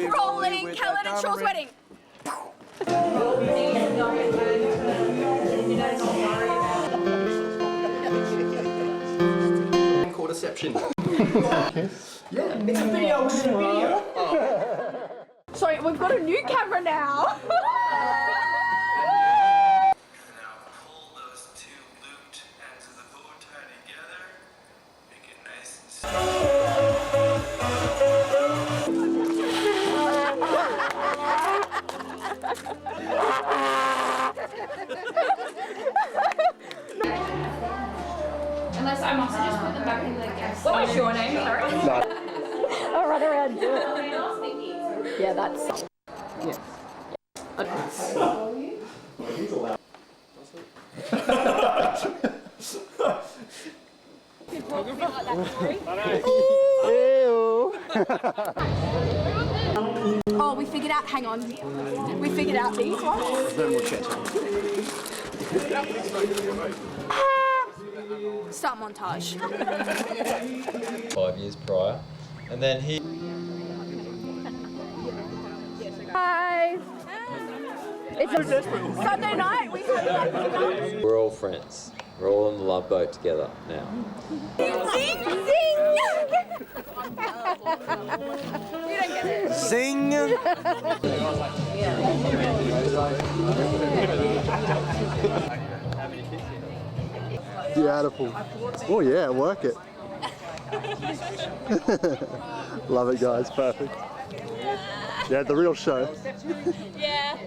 Rolling, Kellen and Shaw's wedding. Camcorderception. Yeah, it's a video. It's a video. Sorry, we've got a new camera now. Unless I must have just put them back in the gas. What was your name? Sorry. I'll run around and do it. Yeah, that's. Yeah. Oh, we figured out. Hang on. We figured out these ones. No more chat. Start montage. 5 years prior, and then he. Hi. It's a Sunday night. We have like We're all friends. We're all on the Love Boat together now. zing zing. You don't get it. Zing! Beautiful. Oh yeah, work it. Love it, guys. Perfect. Yeah, the real show. Yeah.